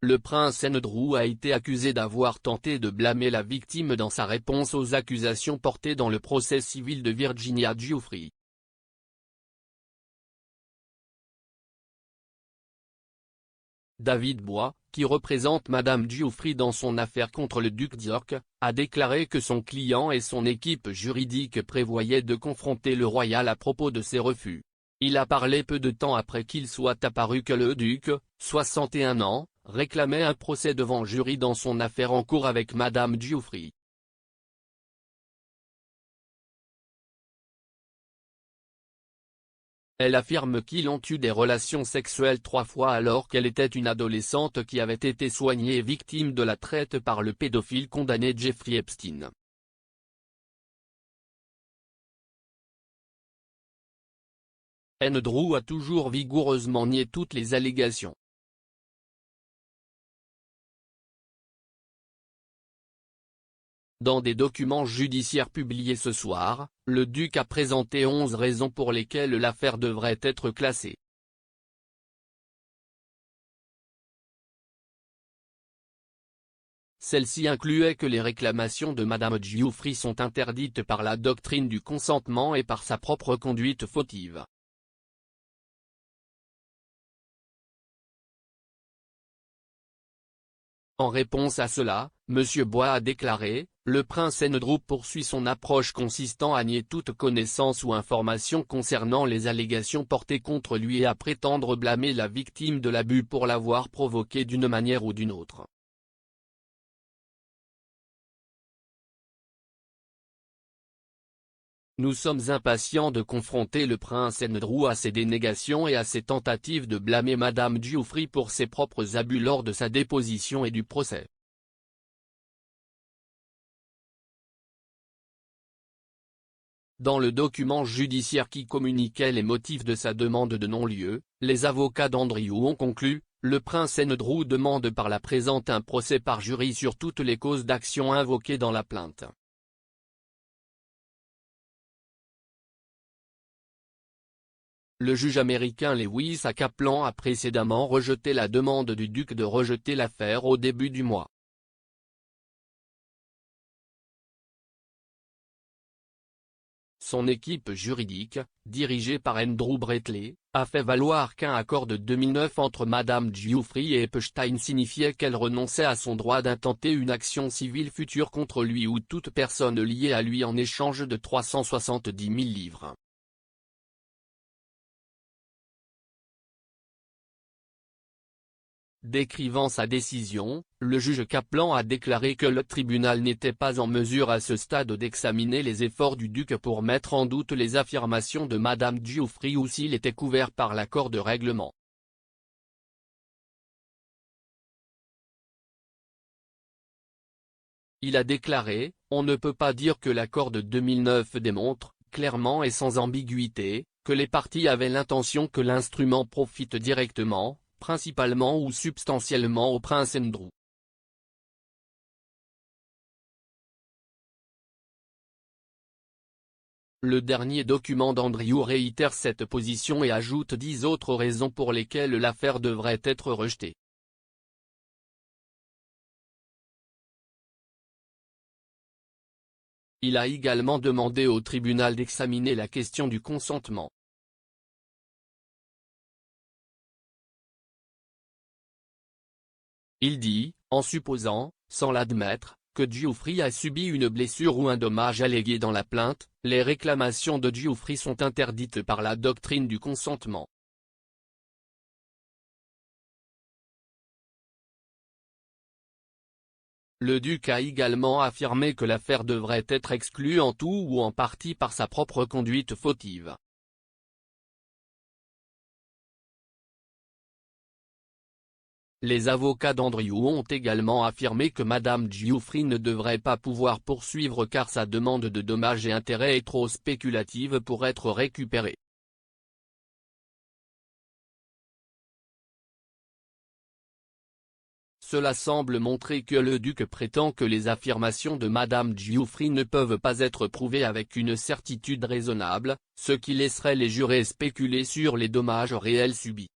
le prince Andrew a été accusé d'avoir tenté de blâmer la victime dans sa réponse aux accusations portées dans le procès civil de Virginia Giuffre. David Bois, qui représente Madame Giuffre dans son affaire contre le duc d'York, a déclaré que son client et son équipe juridique prévoyaient de confronter le royal à propos de ses refus. Il a parlé peu de temps après qu'il soit apparu que le duc, 61 ans, réclamait un procès devant jury dans son affaire en cours avec Madame Giuffre. Elle affirme qu'ils ont eu des relations sexuelles 3 fois alors qu'elle était une adolescente qui avait été soignée et victime de la traite par le pédophile condamné Jeffrey Epstein. Andrew a toujours vigoureusement nié toutes les allégations. Dans des documents judiciaires publiés ce soir, le duc a présenté 11 raisons pour lesquelles l'affaire devrait être classée. Celle-ci incluait que les réclamations de Madame Giuffre sont interdites par la doctrine du consentement et par sa propre conduite fautive. En réponse à cela, M. Bois a déclaré, le prince Andrew poursuit son approche consistant à nier toute connaissance ou information concernant les allégations portées contre lui et à prétendre blâmer la victime de l'abus pour l'avoir provoqué d'une manière ou d'une autre. Nous sommes impatients de confronter le prince Andrew à ses dénégations et à ses tentatives de blâmer Madame Giuffre pour ses propres abus lors de sa déposition et du procès. Dans le document judiciaire qui communiquait les motifs de sa demande de non-lieu, les avocats d'Andrew ont conclu, le prince Andrew demande par la présente un procès par jury sur toutes les causes d'action invoquées dans la plainte. Le juge américain Lewis A. Kaplan a précédemment rejeté la demande du duc de rejeter l'affaire au début du mois. Son équipe juridique, dirigée par Andrew Bretley, a fait valoir qu'un accord de 2009 entre Madame Giuffre et Epstein signifiait qu'elle renonçait à son droit d'intenter une action civile future contre lui ou toute personne liée à lui en échange de 370 000 livres. Décrivant sa décision, le juge Kaplan a déclaré que le tribunal n'était pas en mesure à ce stade d'examiner les efforts du duc pour mettre en doute les affirmations de Madame Giuffre ou s'il était couvert par l'accord de règlement. Il a déclaré, on ne peut pas dire que l'accord de 2009 démontre, clairement et sans ambiguïté, que les parties avaient l'intention que l'instrument profite directement, principalement ou substantiellement au prince Andrew. Le dernier document d'Andrew réitère cette position et ajoute 10 autres raisons pour lesquelles l'affaire devrait être rejetée. Il a également demandé au tribunal d'examiner la question du consentement. Il dit, en supposant, sans l'admettre, que Giuffre a subi une blessure ou un dommage allégué dans la plainte, les réclamations de Giuffre sont interdites par la doctrine du consentement. Le duc a également affirmé que l'affaire devrait être exclue en tout ou en partie par sa propre conduite fautive. Les avocats d'Andrew ont également affirmé que Madame Giuffre ne devrait pas pouvoir poursuivre car sa demande de dommages et intérêts est trop spéculative pour être récupérée. Cela semble montrer que le duc prétend que les affirmations de Madame Giuffre ne peuvent pas être prouvées avec une certitude raisonnable, ce qui laisserait les jurés spéculer sur les dommages réels subis.